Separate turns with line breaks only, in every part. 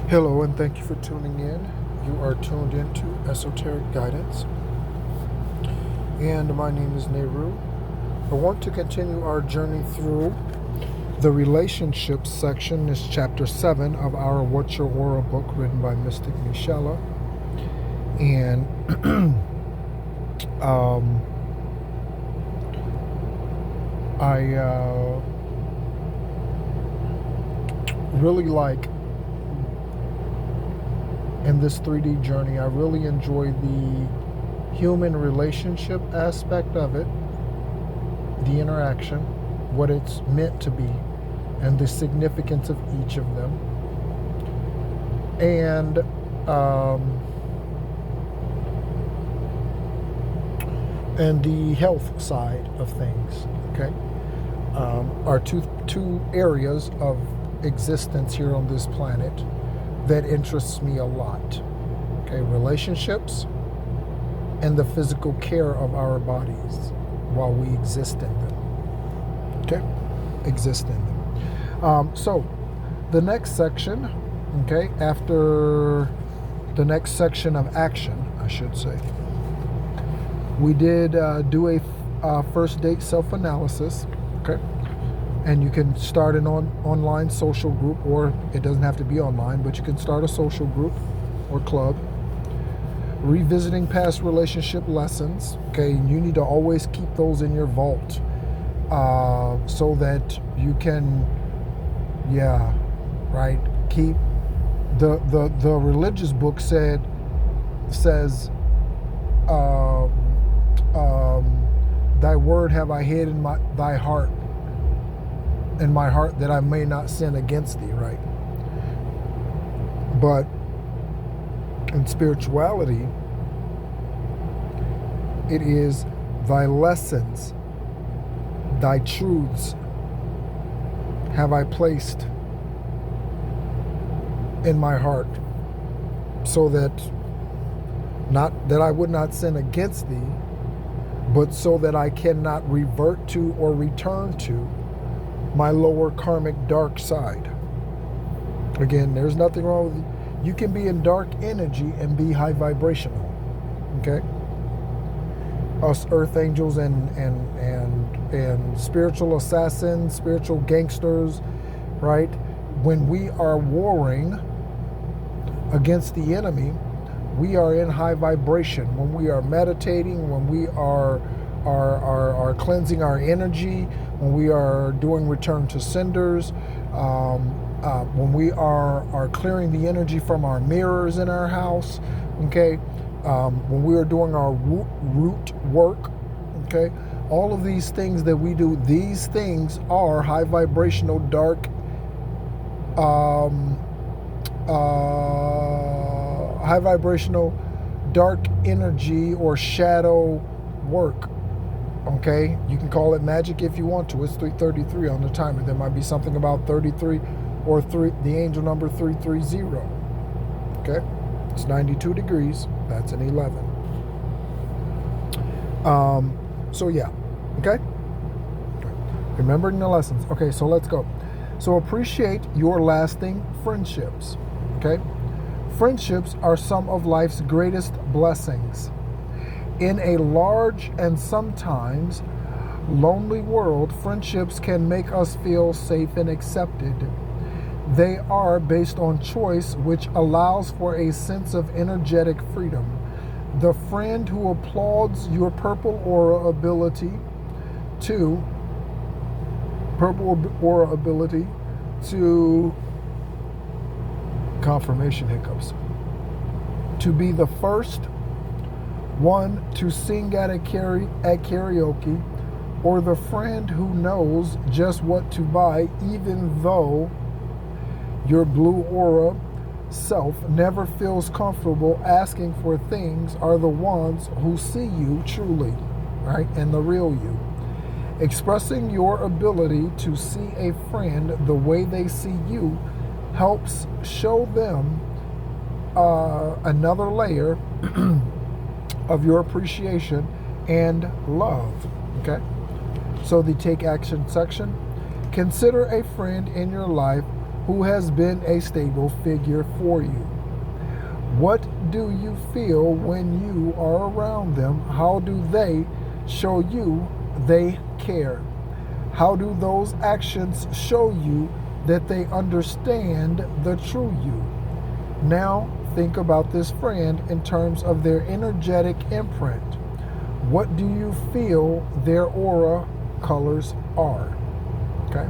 Hello, and thank you for tuning in. You are tuned into Esoteric Guidance, and my name is Nehru. I want to continue our journey through the relationships section. This chapter 7 of our What's Your Aura book, written by Mystic Michela. And I really like, in this 3D journey, I really enjoy the human relationship aspect of it, the interaction, what it's meant to be, and the significance of each of them. And the health side of things, okay, are two areas of existence here on this planet that interests me a lot. Okay, relationships and the physical care of our bodies while we exist in them. Okay, exist in them. So the next section, okay, after the next section of action, I should say, we did do a first date self-analysis, okay? And you can start an online social group, or it doesn't have to be online, but you can start a social group or club. Revisiting past relationship lessons, okay? You need to always keep those in your vault so that you can, keep the religious book says thy word have I hid in my heart that I may not sin against thee, right? But in spirituality, it is thy lessons, thy truths have I placed in my heart, so that not that I would not sin against thee, but so that I cannot revert to or return to my lower karmic dark side. Again, there's nothing wrong with you. You can be in dark energy and be high vibrational. Okay? Us earth angels and spiritual assassins, spiritual gangsters, right? When we are warring against the enemy, we are in high vibration. When we are meditating, when we are cleansing our energy, when we are doing return to senders, when we are clearing the energy from our mirrors in our house, okay, when we are doing our root work, okay, all of these things that we do, these things are high vibrational dark high vibrational dark energy or shadow work. Okay, you can call it magic if you want to. It's 3:33 on the timer. There might be something about 33 or the angel number 330. Okay, it's 92 degrees. That's an 11. So yeah, okay. Remembering the lessons. Okay, so let's go. So appreciate your lasting friendships. Okay, friendships are some of life's greatest blessings. In a large and sometimes lonely world, friendships can make us feel safe and accepted. They are based on choice, which allows for a sense of energetic freedom. The friend who applauds your purple aura ability to confirmation hiccups, to be the first one to sing at karaoke, or the friend who knows just what to buy, even though your blue aura self never feels comfortable asking for things, are the ones who see you truly, right, and the real you. Expressing your ability to see a friend the way they see you helps show them another layer of your appreciation and love. Okay? So the take action section. Consider a friend in your life who has been a stable figure for you. What do you feel when you are around them? How do they show you they care? How do those actions show you that they understand the true you? Now think about this friend in terms of their energetic imprint. What do you feel their aura colors are? Okay.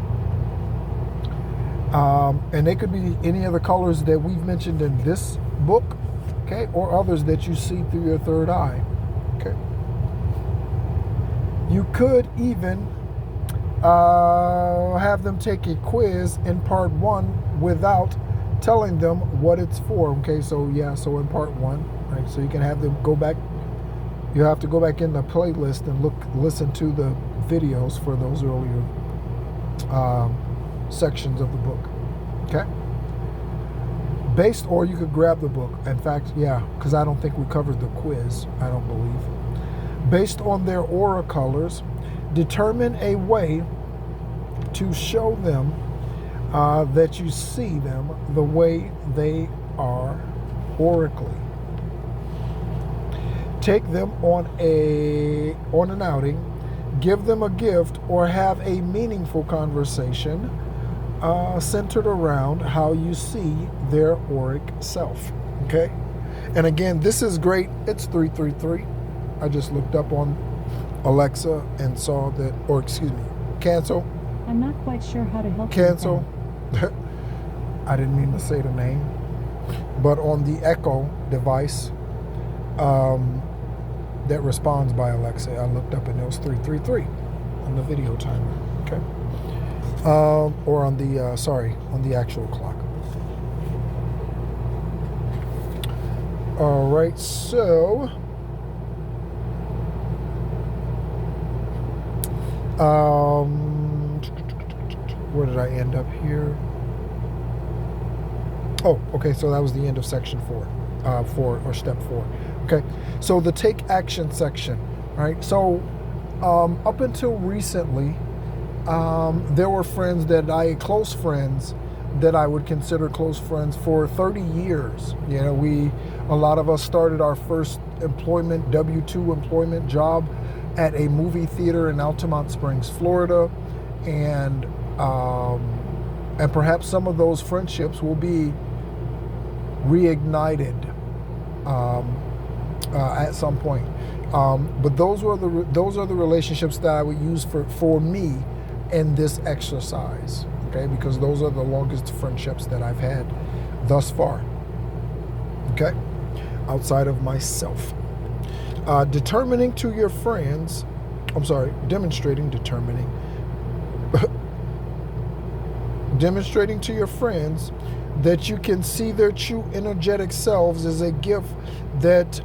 And they could be any of the colors that we've mentioned in this book, okay, or others that you see through your third eye, okay. You could even have them take a quiz in part 1 without telling them what it's for, okay. So yeah, so in part 1, right, so you can have them go back. You have to go back in the playlist and listen to the videos for those earlier sections of the book, okay. Or you could grab the book. In fact, yeah, because I don't think we covered the quiz, I don't believe. Based on their aura colors, determine a way to show them that you see them the way they are aurically. Take them on an outing, give them a gift, or have a meaningful conversation centered around how you see their auric self, okay? And again, this is great. It's 333. I just looked up on Alexa and saw that, or excuse me, cancel.
I'm not quite sure how to help
Cancel. I didn't mean to say the name. But on the Echo device that responds by Alexa, I looked up and it was 333 on the video timer, okay? Or on the, on the actual clock. All right, so where did I end up here? Oh, okay, so that was the end of section 4, or step 4. Okay, so the take action section, right? So up until recently, there were close friends that I would consider close friends for 30 years. You know, a lot of us started our first employment, W-2 employment job at a movie theater in Altamont Springs, Florida. And perhaps some of those friendships will be reignited at some point. But those are the relationships that I would use for me in this exercise, okay? Because those are the longest friendships that I've had thus far, okay? Outside of myself. Demonstrating to your friends that you can see their true energetic selves is a gift that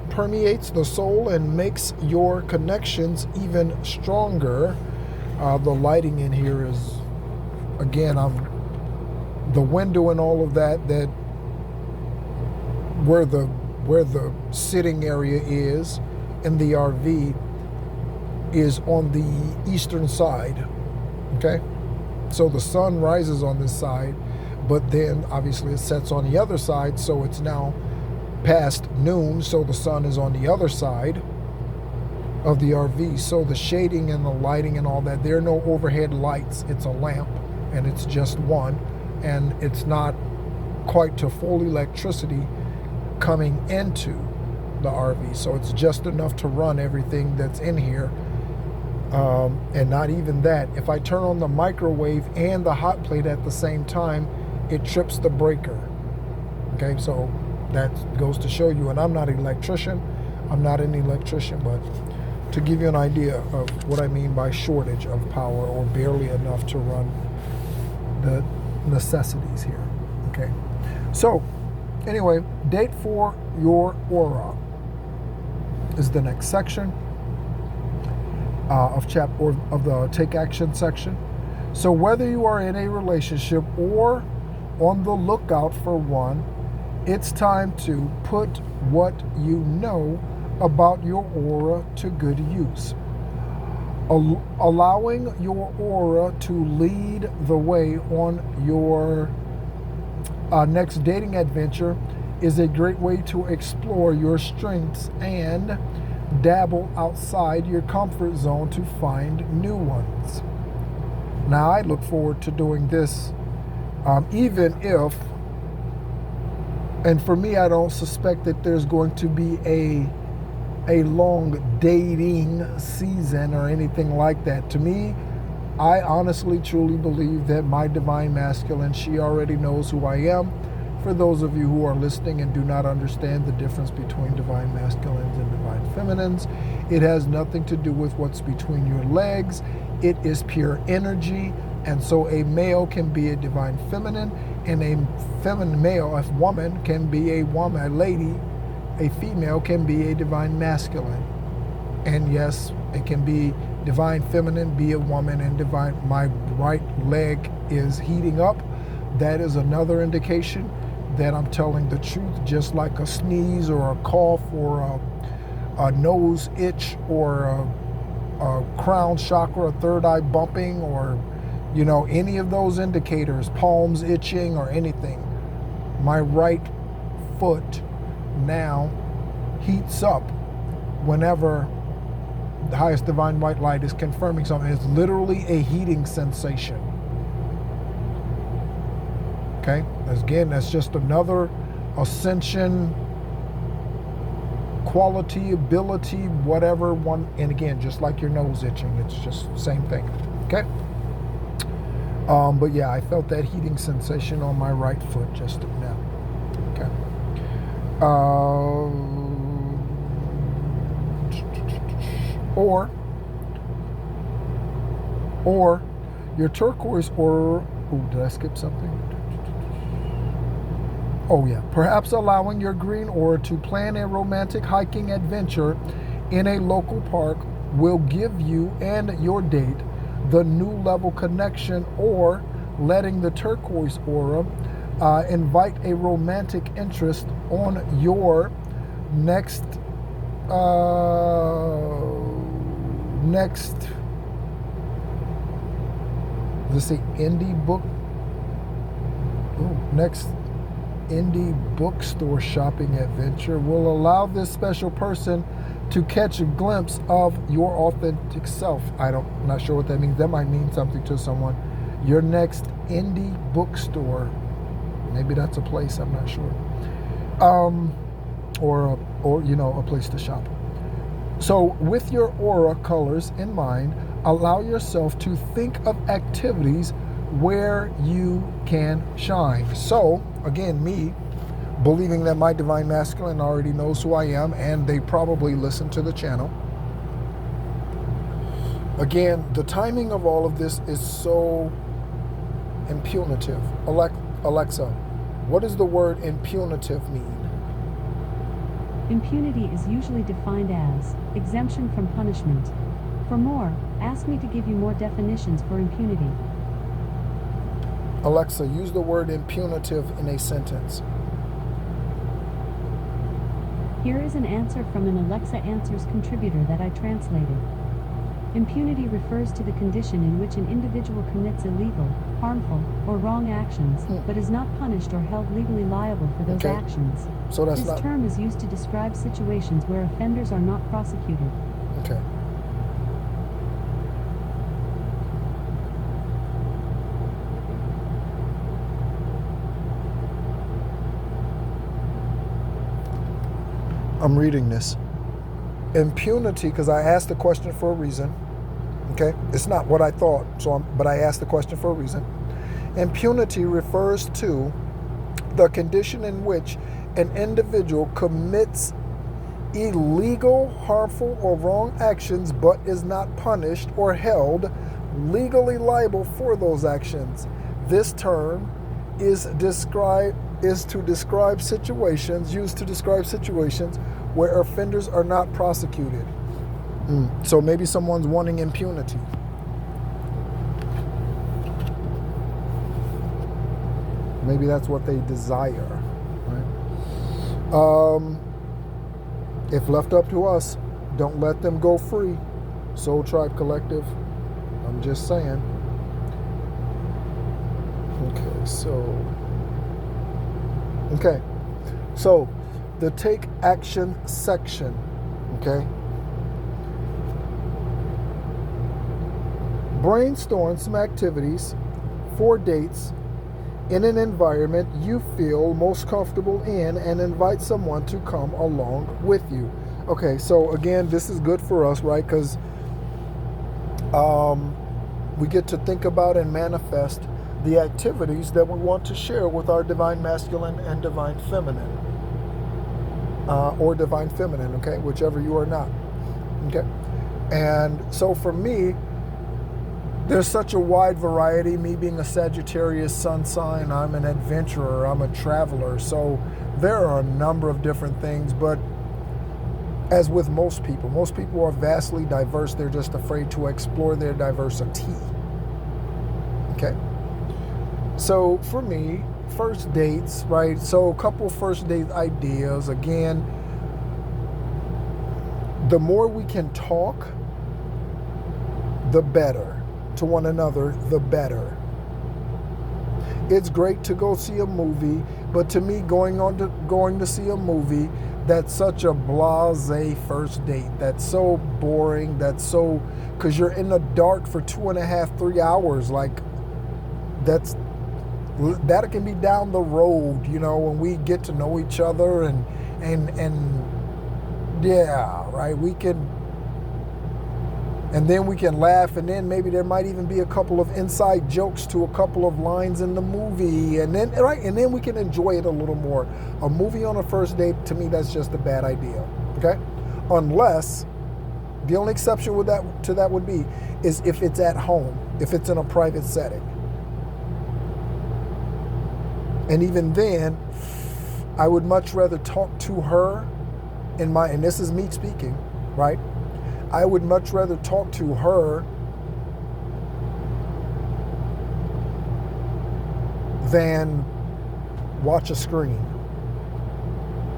permeates the soul and makes your connections even stronger. The lighting in here is, again, the window and all of that where the sitting area is in the RV is on the eastern side, okay? So the sun rises on this side, but then obviously it sets on the other side, so it's now past noon, so the sun is on the other side of the RV. So the shading and the lighting and all that, there are no overhead lights. It's a lamp, and it's just one, and it's not quite to full electricity coming into the RV, so it's just enough to run everything that's in here. And not even that. If I turn on the microwave and the hot plate at the same time, it trips the breaker. Okay, so that goes to show you, and I'm not an electrician, but to give you an idea of what I mean by shortage of power or barely enough to run the necessities here. Okay, so anyway, date for your aura is the next section of the take action section. So whether you are in a relationship or on the lookout for one, it's time to put what you know about your aura to good use. Allowing your aura to lead the way on your next dating adventure is a great way to explore your strengths and dabble outside your comfort zone to find new ones. Now, I look forward to doing this, even if, and for me, I don't suspect that there's going to be a long dating season or anything like that. To me, I honestly, truly believe that my divine masculine, she already knows who I am. For those of you who are listening and do not understand the difference between divine masculines and divine feminines, it has nothing to do with what's between your legs. It is pure energy. And so a male can be a divine feminine, and a feminine male, a woman, can be a woman, a lady, a female can be a divine masculine. And yes, it can be divine feminine, be a woman, and divine, my right leg is heating up. That is another indication that I'm telling the truth, just like a sneeze or a cough or a nose itch or a crown chakra, a third eye bumping, or any of those indicators, palms itching or anything. My right foot now heats up whenever the highest divine white light is confirming something. It's literally a heating sensation. Okay? Again, that's just another ascension, quality, ability, whatever one. And again, just like your nose itching, it's just the same thing. Okay? But yeah, I felt that heating sensation on my right foot just now. Okay. Or your turquoise aura. Oh, did I skip something? Oh yeah. Perhaps allowing your green aura to plan a romantic hiking adventure in a local park will give you and your date the new level connection, or letting the turquoise aura invite a romantic interest on your next let's say next indie bookstore shopping adventure will allow this special person to catch a glimpse of your authentic self. I'm not sure what that means. That might mean something to someone. Your next indie bookstore, maybe that's a place, I'm not sure. Or a place to shop. So with your aura colors in mind, allow yourself to think of activities where you can shine. So again, me believing that my divine masculine already knows who I am, and they probably listen to the channel. Again, the timing of all of this is so impugnative. Alexa, what does the word impugnative mean?
Impunity is usually defined as exemption from punishment. For more, ask me to give you more definitions for impunity.
Alexa, use the word impugnative in a sentence.
Here is an answer from an Alexa Answers contributor that I translated. Impunity refers to the condition in which an individual commits illegal, harmful, or wrong actions, but is not punished or held legally liable for those actions.
So this
term is used to describe situations where offenders are not prosecuted.
Okay. I'm reading this. Impunity, because I asked the question for a reason. Okay? It's not what I thought, but I asked the question for a reason. Impunity refers to the condition in which an individual commits illegal, harmful, or wrong actions, but is not punished or held legally liable for those actions. This term is used to describe situations where offenders are not prosecuted. So maybe someone's wanting impunity. Maybe that's what they desire. Right? If left up to us, don't let them go free. Soul Tribe Collective. I'm just saying. Okay, so the take action section, okay? Brainstorm some activities for dates in an environment you feel most comfortable in and invite someone to come along with you. Okay, so again, this is good for us, right? Because we get to think about and manifest the activities that we want to share with our divine masculine and divine feminine. Or divine feminine, okay? Whichever you are not, okay? And so for me, there's such a wide variety. Me being a Sagittarius sun sign, I'm an adventurer, I'm a traveler. So there are a number of different things, but as with most people are vastly diverse. They're just afraid to explore their diversity. Okay? So for me, first dates, right? So a couple first date ideas. Again, the more we can talk, the better. To one another, the better. It's great to go see a movie, but to me, going to see a movie, that's such a blasé first date. That's so boring. That's so, because you're in the dark for 2.5, 3 hours. Like, that can be down the road, you know, when we get to know each other and yeah, right. And then we can laugh, and then maybe there might even be a couple of inside jokes to a couple of lines in the movie, and then we can enjoy it a little more. A movie on a first date, to me, that's just a bad idea. Okay, unless the only exception to that would be is if it's at home, if it's in a private setting, and even then, I would much rather talk to her and this is me speaking, right? I would much rather talk to her than watch a screen.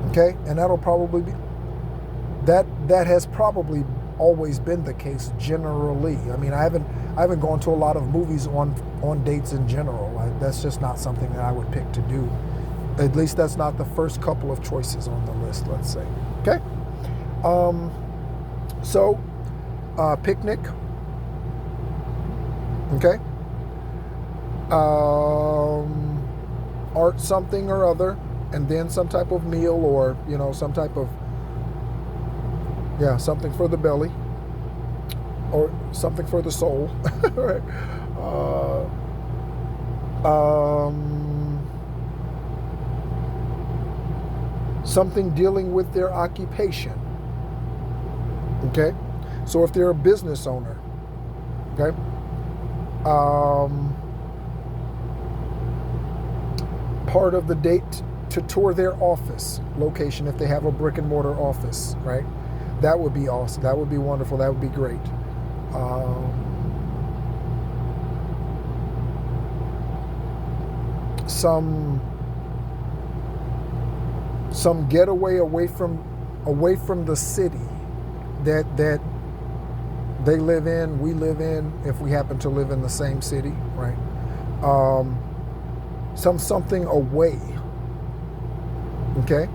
Okay? And that'll probably be that has probably always been the case generally. I mean, I haven't gone to a lot of movies on dates in general. That's just not something that I would pick to do. At least that's not the first couple of choices on the list, let's say. Okay? So, picnic, okay, art something or other, and then some type of meal, or, you know, some type of, something for the belly, or something for the soul, right? Something dealing with their occupation. Okay, so if they're a business owner, okay, part of the date to tour their office location if they have a brick and mortar office, right? That would be awesome. That would be wonderful. That would be great. Some getaway away from the city that they live in, we live in, if we happen to live in the same city, right? Something away, okay?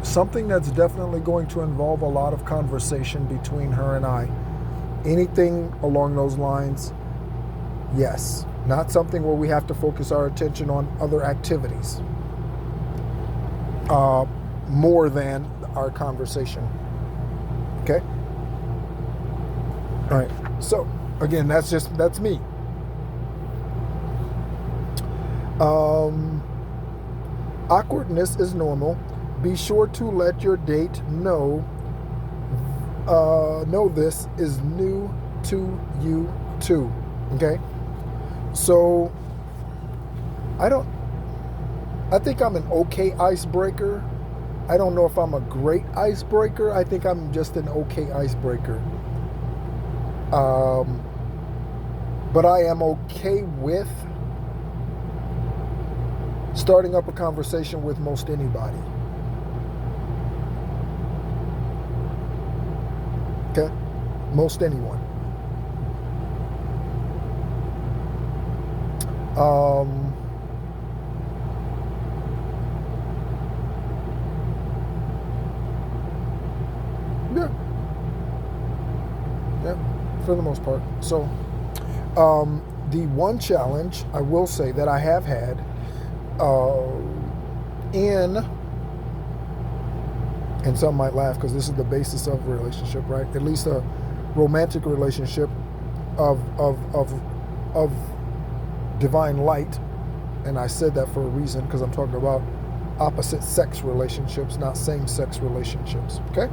Something that's definitely going to involve a lot of conversation between her and I. Anything along those lines, yes. Not something where we have to focus our attention on other activities more than our conversation. Okay? All right. So, again, that's me. Awkwardness is normal. Be sure to let your date know this is new to you too. Okay? So, I think I'm an okay icebreaker. I don't know if I'm a great icebreaker. I think I'm just an okay icebreaker. But I am okay with starting up a conversation with most anybody. Okay? Most anyone. Yeah. Yeah, for the most part. So, the one challenge I will say that I have had and some might laugh because this is the basis of a relationship, right? At least a romantic relationship of divine light. And I said that for a reason, because I'm talking about opposite sex relationships, not same sex relationships. Okay?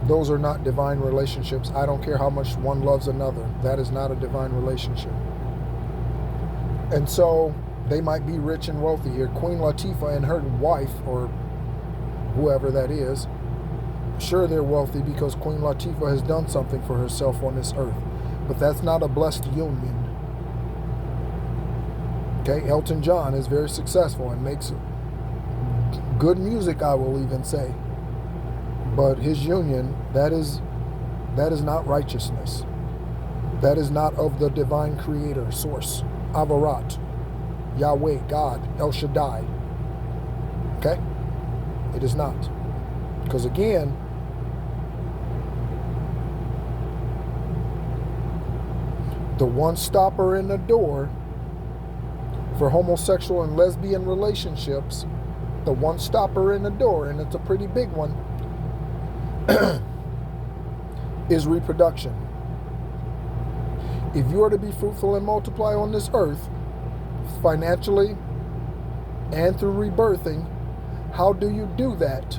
Those are not divine relationships. I don't care how much one loves another. That is not a divine relationship. And so they might be rich and wealthy here. Queen Latifah and her wife, or whoever that is, sure, they're wealthy because Queen Latifah has done something for herself on this earth. But that's not a blessed union. Okay, Elton John is very successful and makes good music, I will even say. But his union, that is not righteousness. That is not of the divine creator, source, Avarat, Yahweh, God, El Shaddai. Okay? It is not. Because again, the one stopper in the door for homosexual and lesbian relationships, the one stopper in the door, and it's a pretty big one, is reproduction. If you are to be fruitful and multiply on this earth, financially and through rebirthing, how do you do that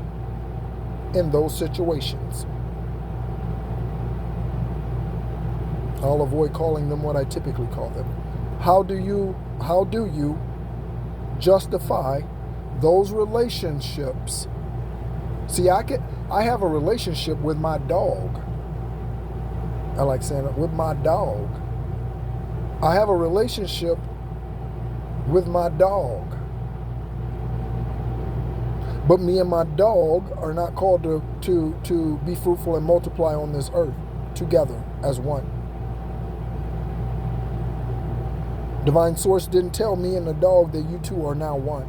in those situations? I'll avoid calling them what I typically call them. How do you justify those relationships? See, I have a relationship with my dog. I like saying it, with my dog. I have a relationship with my dog. But me and my dog are not called to be fruitful and multiply on this earth together as one. Divine Source didn't tell me and the dog that you two are now one.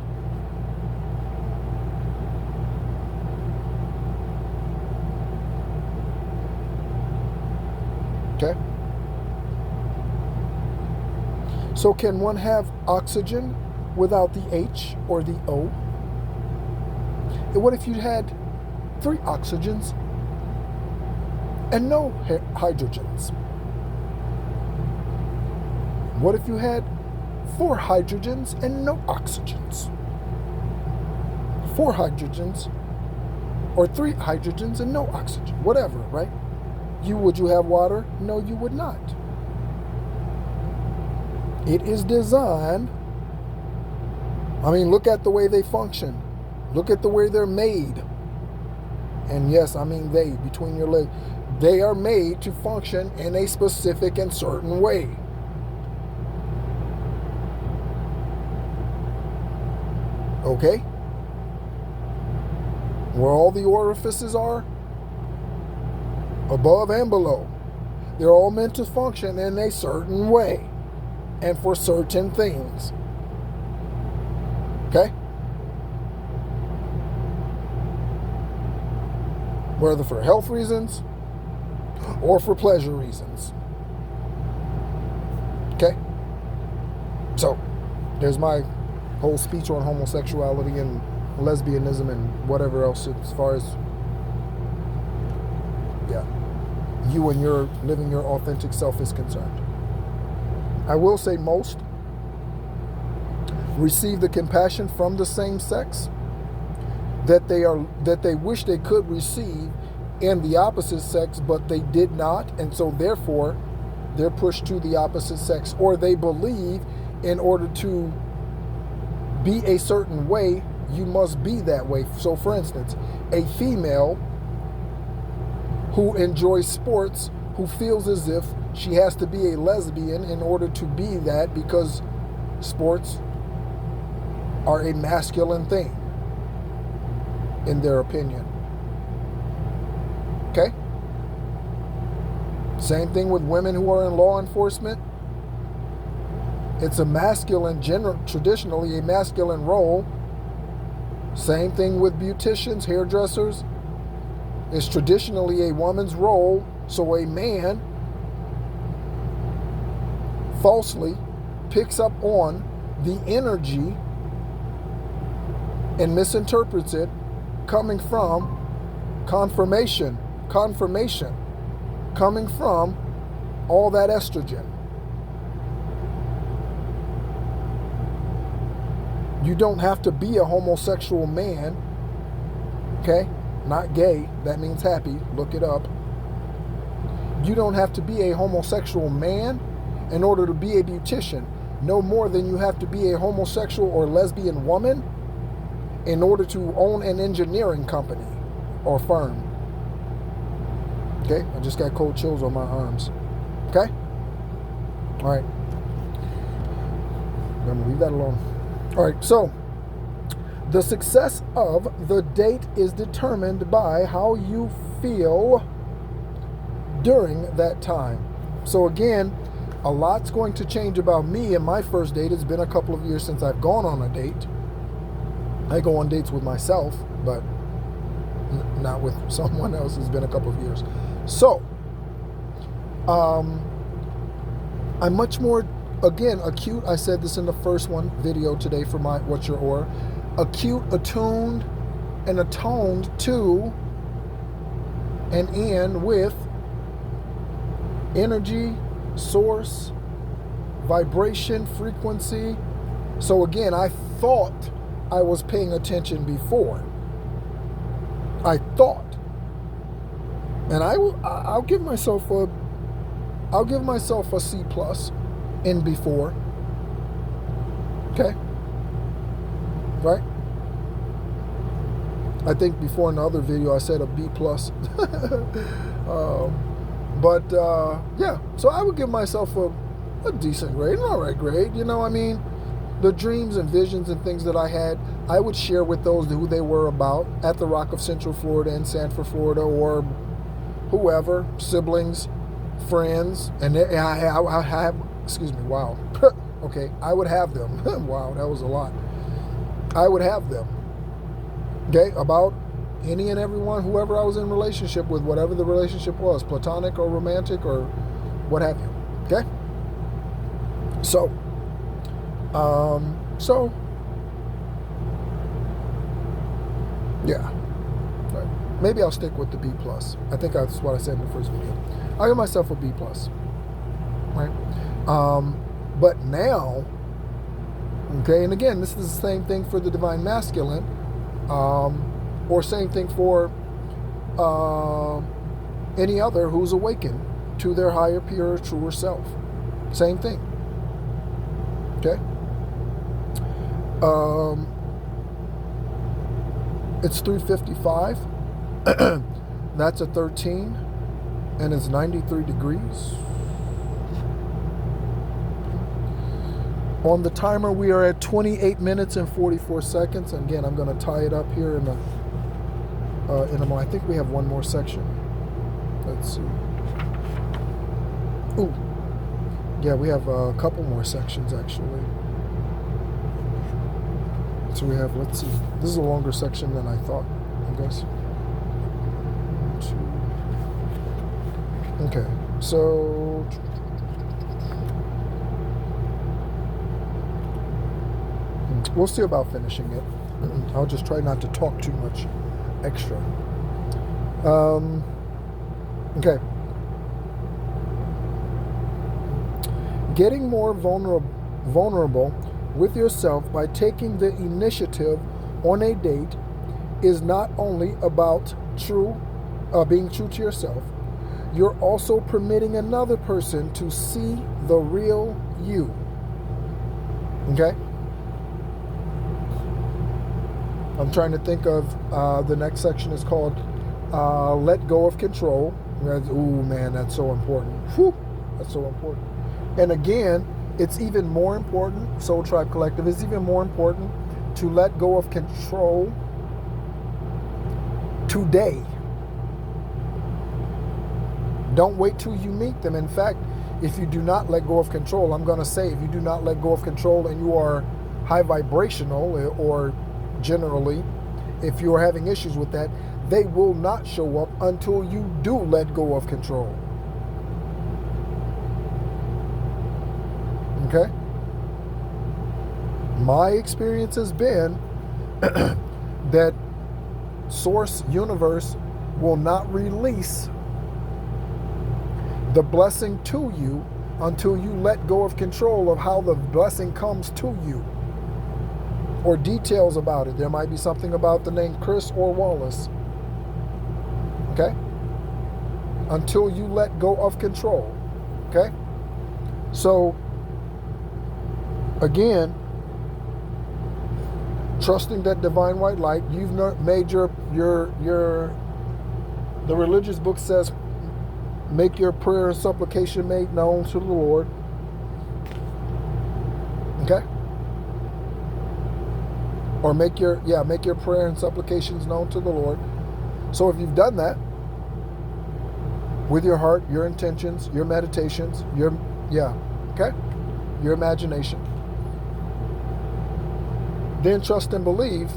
Okay? So can one have oxygen without the H or the O? And what if you had 3 oxygens and no hydrogens? What if you had 4 hydrogens and no oxygens? 4 hydrogens or 3 hydrogens and no oxygen, whatever, right? Would you have water? No, you would not. It is designed. I mean, look at the way they function. Look at the way they're made. And yes, I mean they, between your legs. They are made to function in a specific and certain way. Okay? Where all the orifices are, above and below, they're all meant to function in a certain way and for certain things. Okay? Whether for health reasons or for pleasure reasons. Okay? So, there's my whole speech on homosexuality and lesbianism and whatever else as far as, yeah, you and your living your authentic self is concerned. I will say most receive the compassion from the same sex that they wish they could receive in the opposite sex, but they did not, and so therefore they're pushed to the opposite sex, or they believe in order to be a certain way, you must be that way. So for instance, a female who enjoys sports who feels as if she has to be a lesbian in order to be that because sports are a masculine thing, in their opinion. Okay? Same thing with women who are in law enforcement. It's a masculine, traditionally a masculine role. Same thing with beauticians, hairdressers. It's traditionally a woman's role. So a man falsely picks up on the energy and misinterprets it coming from confirmation, coming from all that estrogen. You don't have to be a homosexual man, okay? Not gay, that means happy, look it up. You don't have to be a homosexual man in order to be a beautician, no more than you have to be a homosexual or lesbian woman in order to own an engineering company or firm. Okay, I just got cold chills on my arms. Okay? All right. I'm going to leave that alone. All right, so the success of the date is determined by how you feel during that time. So again, a lot's going to change about me and my first date. It's been a couple of years since I've gone on a date. I go on dates with myself, but not with someone else. It's been a couple of years. So, I'm much more, again, acute. I said this in the first video today for my What's Your Aura. Acute, attuned, and atoned to and in with energy, source, vibration, frequency. So again, I thought I was paying attention before. I thought. And I'll give myself a C+ in before. Okay? Right? I think before in the other video I said a B+. Yeah, so I would give myself a decent grade, an alright grade, you know what I mean? The dreams and visions and things that I had, I would share with those who they were about at the Rock of Central Florida in Sanford, Florida, or whoever, siblings, friends, and I have, excuse me, wow. Okay, I would have them. Wow, that was a lot. I would have them. Okay, about any and everyone, whoever I was in relationship with, whatever the relationship was, platonic or romantic or what have you. Okay? So, yeah. Right. Maybe I'll stick with the B+. I think that's what I said in the first video. I'll give myself a B+. Right? But now, okay, and again, this is the same thing for the Divine Masculine, or same thing for any other who's awakened to their higher, purer, truer self. Same thing. Okay? It's 3:55. That's a 13, and it's 93 degrees. On the timer, we are at 28 minutes and 44 seconds. And again, I'm going to tie it up here in a moment. I think we have one more section. Let's see. Ooh. Yeah, we have a couple more sections, actually. So we have, let's see. This is a longer section than I thought, I guess. Okay, so... we'll see about finishing it. I'll just try not to talk too much extra. Okay. Getting more vulnerable with yourself by taking the initiative on a date is not only about being true to yourself. You're also permitting another person to see the real you. Okay? I'm trying to think of the next section is called Let Go of Control. Ooh, man, that's so important. Whew, that's so important. And again, it's even more important, Soul Tribe Collective, it's even more important to let go of control today. Don't wait till you meet them. In fact, if you do not let go of control, I'm going to say, if you do not let go of control and you are high vibrational, or generally, if you are having issues with that, they will not show up until you do let go of control. Okay? My experience has been that Source, Universe will not release the blessing to you until you let go of control of how the blessing comes to you, or details about it. There might be something about the name Chris or Wallace. Okay? Until you let go of control. Okay? So, again, trusting that divine white light, you've made the religious book says, make your prayer and supplication made known to the Lord. Okay? Or make your prayer and supplications known to the Lord. So if you've done that with your heart, your intentions, your meditations, your imagination, then trust and believe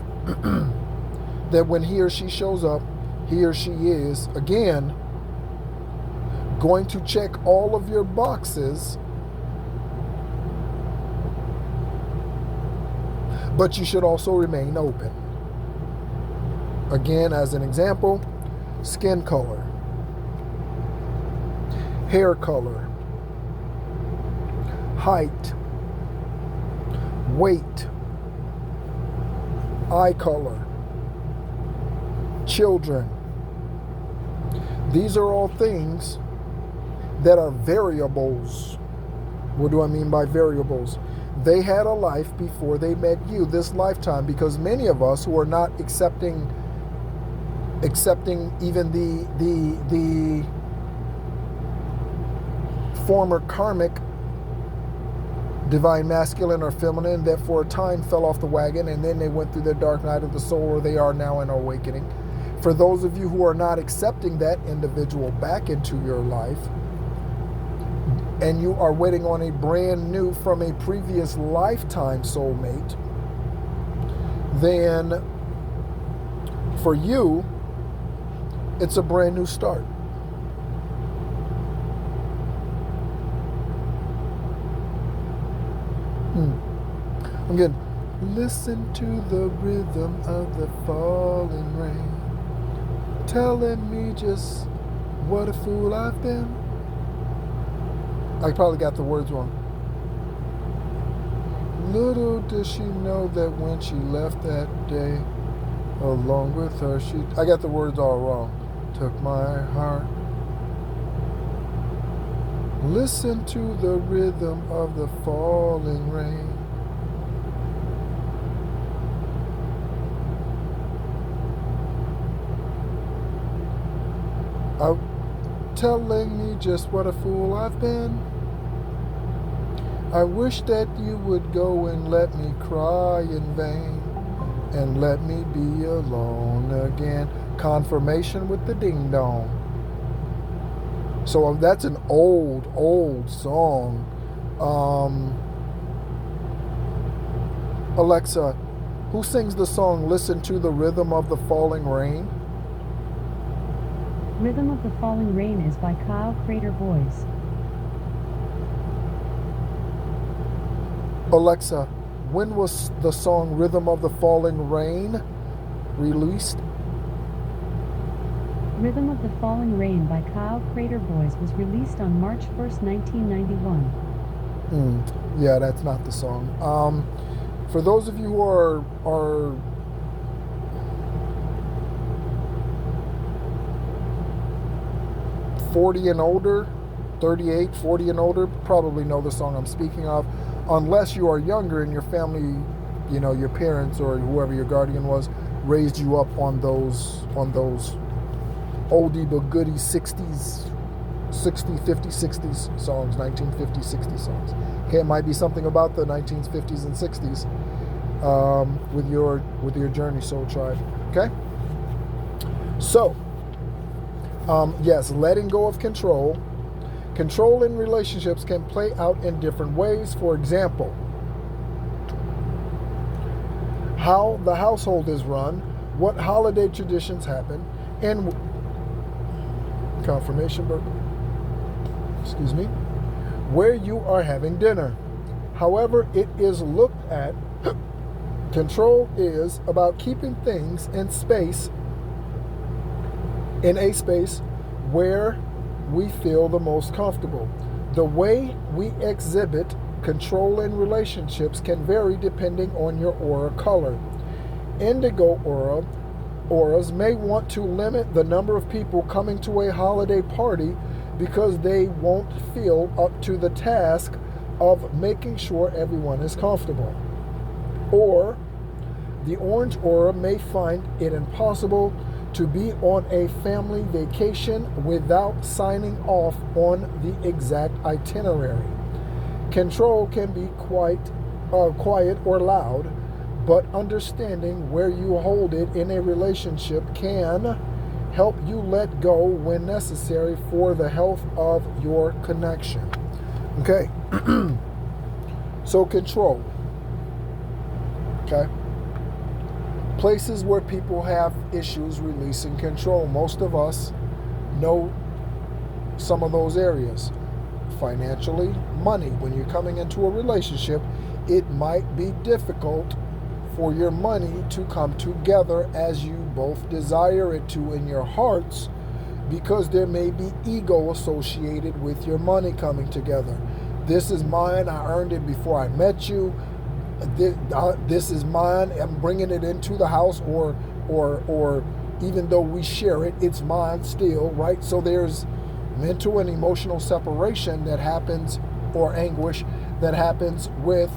that when he or she shows up, he or she is, again, going to check all of your boxes, but you should also remain open. Again, as an example, skin color, hair color, height, weight, eye color, children. These are all things that are variables. What do I mean by variables? They had a life before they met you, this lifetime, because many of us who are not accepting even the former karmic divine masculine or feminine that for a time fell off the wagon and then they went through their dark night of the soul, or they are now in awakening. For those of you who are not accepting that individual back into your life, and you are waiting on a brand new from a previous lifetime soulmate, then for you, it's a brand new start. I'm getting, listen to the rhythm of the falling rain, telling me just what a fool I've been. I probably got the words wrong. Little does she know that when she left that day, along with her, I got the words all wrong. Took my heart. Listen to the rhythm of the falling rain. Telling me just what a fool I've been. I wish that you would go and let me cry in vain, and let me be alone again. Confirmation with the ding dong. So that's an old song. Alexa, who sings the song Listen to the Rhythm of the Falling Rain?
Rhythm of the Falling Rain is by Kyle Crater Boys.
Alexa, when was the song Rhythm of the Falling Rain released?
Rhythm of the Falling Rain by Kyle Crater Boys was released on March 1st, 1991.
Yeah, that's not the song. For those of you who are 40 and older, 38, 40 and older, probably know the song I'm speaking of, unless you are younger and your family, your parents or whoever your guardian was, raised you up on those oldie but goodie 60s, 60s, songs, 1950s, 60s songs. Okay, it might be something about the 1950s and 60s with your journey, Soul Tribe. Okay? So, yes, letting go of control. Control in relationships can play out in different ways. For example, how the household is run, what holiday traditions happen, and confirmation, excuse me, where you are having dinner. However, it is looked at, control is about keeping things in a space where we feel the most comfortable. The way we exhibit control in relationships can vary depending on your aura color. Indigo auras may want to limit the number of people coming to a holiday party because they won't feel up to the task of making sure everyone is comfortable. Or the orange aura may find it impossible to be on a family vacation without signing off on the exact itinerary. Control can be quite quiet or loud, but understanding where you hold it in a relationship can help you let go when necessary for the health of your connection. Okay. So control. Okay. Places where people have issues releasing control. Most of us know some of those areas. Financially, money. When you're coming into a relationship, it might be difficult for your money to come together as you both desire it to in your hearts, because there may be ego associated with your money coming together. This is mine. I earned it before I met you. This is mine. I'm bringing it into the house, or even though we share it, it's mine still, right? So there's mental and emotional separation that happens, or anguish that happens with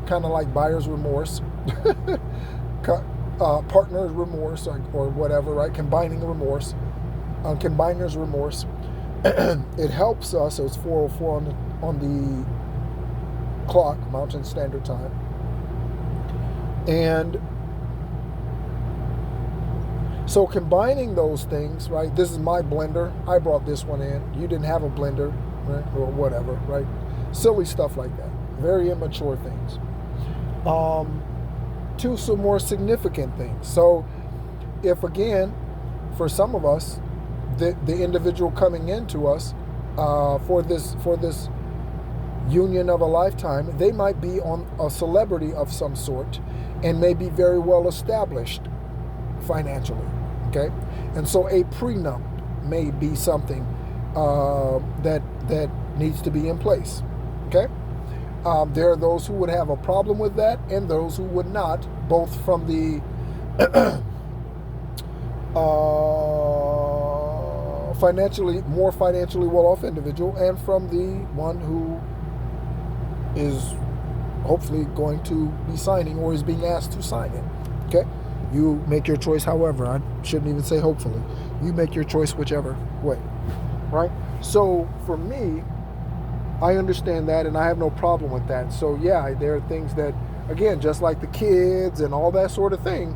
kind of like buyer's remorse, partner's remorse, or whatever, right? Combiner's remorse. It helps us. So it's 4:04 on the clock, Mountain Standard Time. And so combining those things, right? This is my blender. I brought this one in. You didn't have a blender, right? Or whatever, right? Silly stuff like that. Very immature things. To some more significant things. So if, again, for some of us, the individual coming into us for this union of a lifetime, they might be on a celebrity of some sort and may be very well established financially, okay? And so a prenup may be something that needs to be in place, okay? There are those who would have a problem with that and those who would not, both from the more financially well-off individual and from the one who is hopefully going to be signing or is being asked to sign it. Okay? You make your choice however. I shouldn't even say hopefully. You make your choice whichever way. Right? So for me, I understand that and I have no problem with that. So yeah, there are things that, again, just like the kids and all that sort of thing,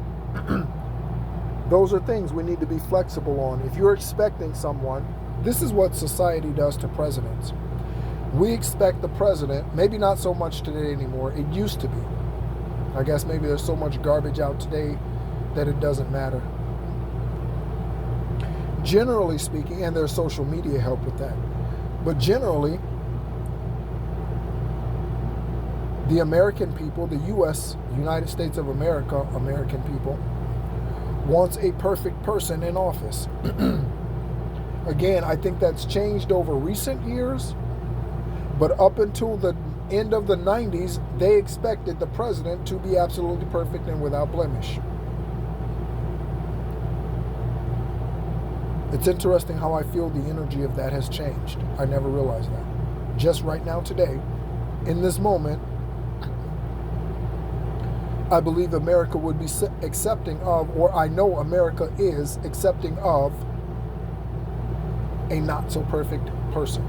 those are things we need to be flexible on. If you're expecting someone, this is what society does to presidents. We expect the president, maybe not so much today anymore, it used to be. I guess maybe there's so much garbage out today that it doesn't matter. Generally speaking, and there's social media help with that, but generally, the American people, the U.S., United States of America, American people, wants a perfect person in office. Again, I think that's changed over recent years, but up until the end of the 90s, they expected the president to be absolutely perfect and without blemish. It's interesting how I feel the energy of that has changed. I never realized that. Just right now, today, in this moment, I believe America would be accepting of, or I know America is accepting of, a not so perfect person.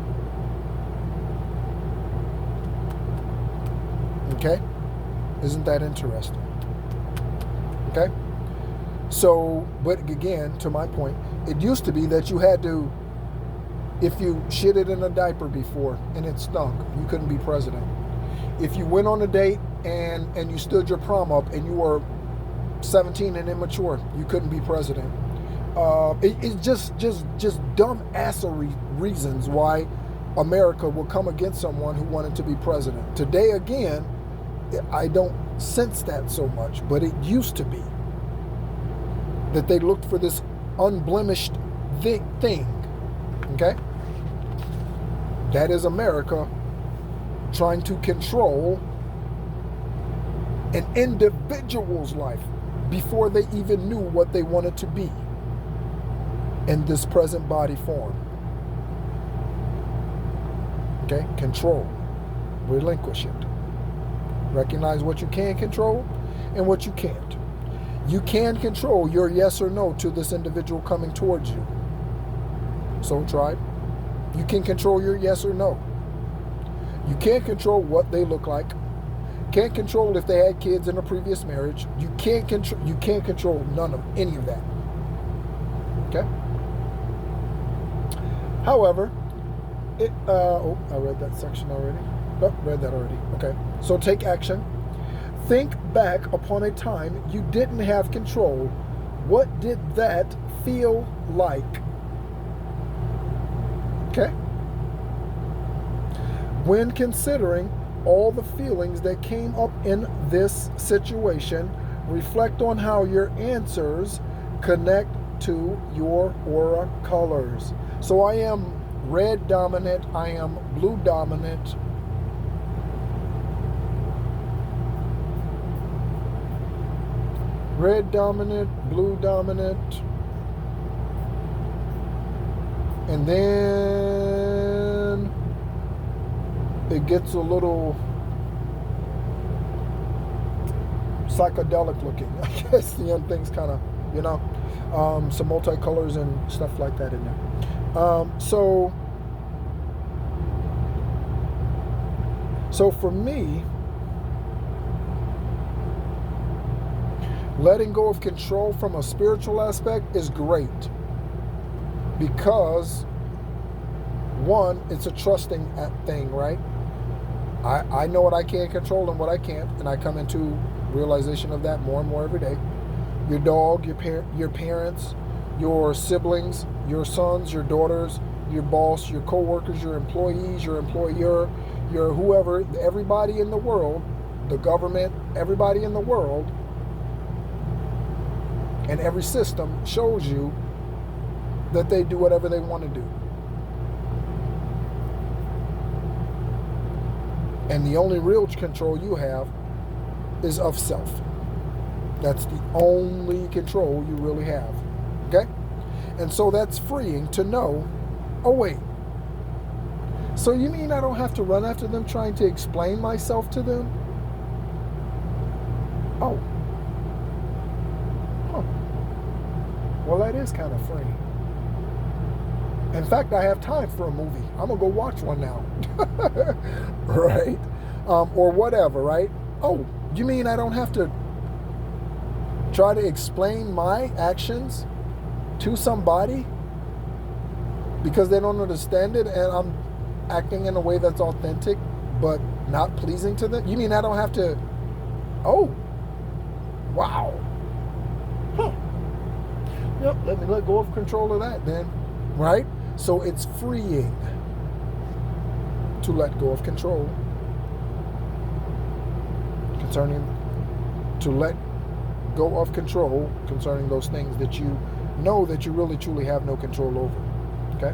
Okay? Isn't that interesting? Okay? So, but again, to my point, it used to be that you had to, if you shitted in a diaper before and it stunk, you couldn't be president. If you went on a date and you stood your prom up and you were 17 and immature, you couldn't be president. It's just dumb assery reasons why America will come against someone who wanted to be president. Today, again, I don't sense that so much, but it used to be that they looked for this unblemished thing. Okay? That is America trying to control an individual's life before they even knew what they wanted to be in this present body form. Okay? Control. Relinquish it. Recognize what you can control and what you can't. You can control your yes or no to this individual coming towards you. Soul Tribe, you can control your yes or no. You can't control what they look like. Can't control if they had kids in a previous marriage. You can't control none of any of that. Okay? However, I read that section already. Oh, read that already. Okay. So take action. Think back upon a time you didn't have control. What did that feel like? Okay? When considering all the feelings that came up in this situation, reflect on how your answers connect to your aura colors. So I am red dominant, I am blue dominant, red dominant, blue dominant, and then it gets a little psychedelic looking. I guess the end thing's kind of, some multicolors and stuff like that in there. So for me, letting go of control from a spiritual aspect is great because, one, it's a trusting thing, right? I know what I can control and what I can't, and I come into realization of that more and more every day. Your dog, your parents, your siblings, your sons, your daughters, your boss, your co-workers, your employees, your employer, your whoever, everybody in the world, the government, everybody in the world, and every system shows you that they do whatever they want to do. And the only real control you have is of self. That's the only control you really have. Okay? And so that's freeing to know, oh wait, so you mean I don't have to run after them trying to explain myself to them? Oh. Huh. Well, that is kind of freeing. In fact, I have time for a movie. I'm going to go watch one now. Right? Or whatever, right? Oh, you mean I don't have to try to explain my actions to somebody because they don't understand it and I'm acting in a way that's authentic but not pleasing to them? You mean I don't have to? Oh, wow. Huh. Yep, let me let go of control of that then, right? So it's freeing to let go of control to let go of control concerning those things that you know that you really truly have no control over. Okay?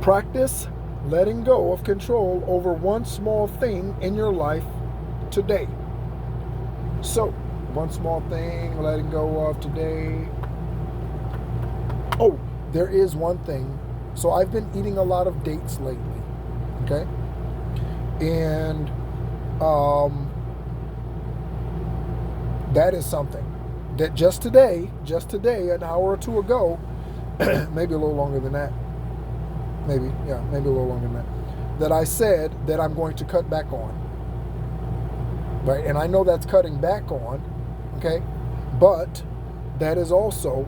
Practice letting go of control over one small thing in your life today. So, one small thing letting go of today. Oh, there is one thing. So I've been eating a lot of dates lately. Okay? And that is something that just today, an hour or two ago, maybe a little longer than that. Maybe a little longer than that. That I said that I'm going to cut back on. Right? And I know that's cutting back on, okay? But that is also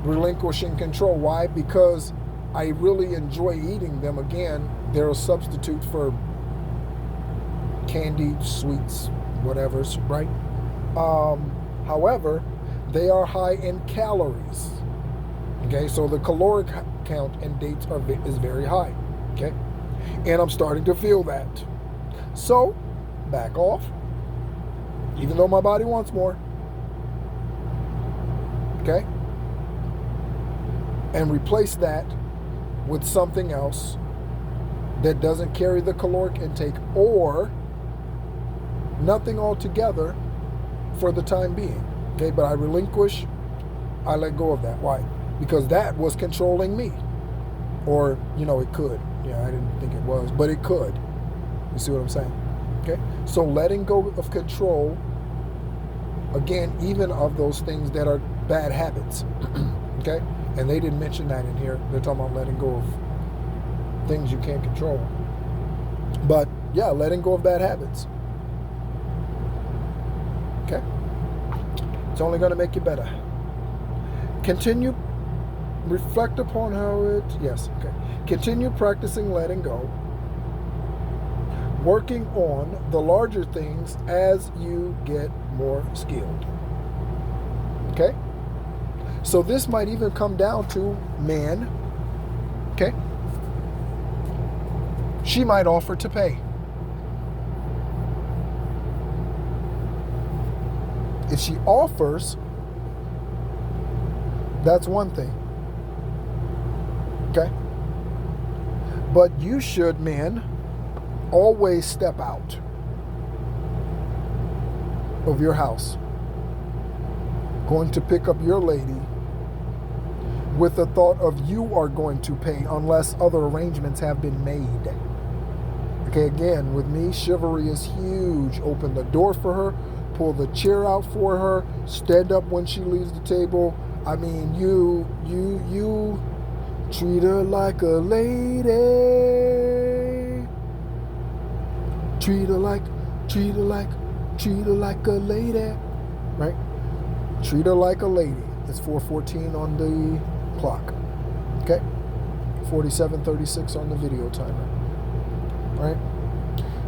relinquishing control. Why? Because I really enjoy eating them. Again, they're a substitute for candy, sweets, whatever's, right? However, they are high in calories. Okay, so the caloric count and dates is very high. Okay, and I'm starting to feel that. So, back off, even though my body wants more. Okay, and replace that with something else that doesn't carry the caloric intake, or nothing altogether for the time being. Okay, but I relinquish, I let go of that. Why? Because that was controlling me. Or, it could. Yeah, I didn't think it was, but it could. You see what I'm saying? Okay, so letting go of control, again, even of those things that are bad habits. Okay, and they didn't mention that in here. They're talking about letting go of things you can't control. But yeah, letting go of bad habits. Okay, it's only going to make you better. Continue, reflect upon how it, yes, okay. Continue practicing letting go, working on the larger things as you get more skilled. Okay? So this might even come down to man. Okay? She might offer to pay. If she offers, that's one thing. Okay? But you should, men, always step out of your house, going to pick up your lady with the thought of you are going to pay unless other arrangements have been made. Okay, again, with me, chivalry is huge. Open the door for her, pull the chair out for her, stand up when she leaves the table. I mean, you treat her like a lady. Treat her like a lady. Right? Treat her like a lady. It's 4:14 on the clock. Okay? 47:36 on the video timer. Right?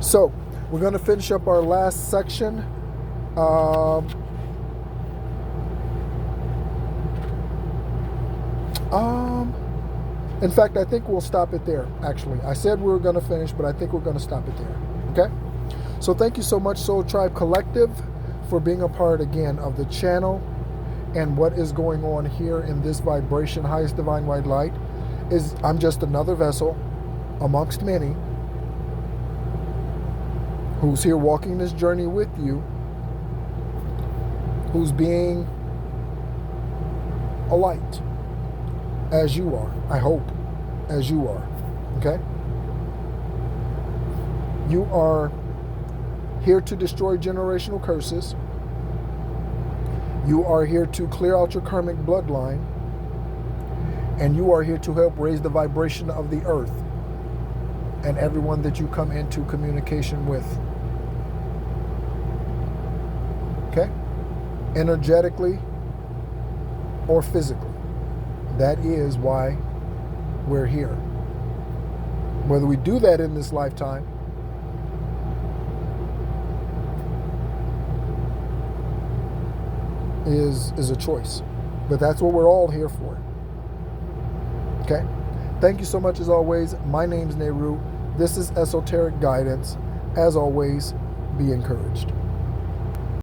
So, we're going to finish up our last section. In fact, I think we'll stop it there, actually. I said we were going to finish, but I think we're going to stop it there. Okay? So thank you so much, Soul Tribe Collective, for being a part, again, of the channel. And what is going on here in this vibration, highest divine white light, is I'm just another vessel amongst many who's here walking this journey with you, who's being a light, as you are, I hope, as you are, okay? You are here to destroy generational curses. You are here to clear out your karmic bloodline. And you are here to help raise the vibration of the earth and everyone that you come into communication with. Okay? Energetically or physically. That is why we're here. Whether we do that in this lifetime is a choice. But that's what we're all here for. Okay? Thank you so much as always. My name's Nehru. This is Esoteric Guidance. As always, be encouraged.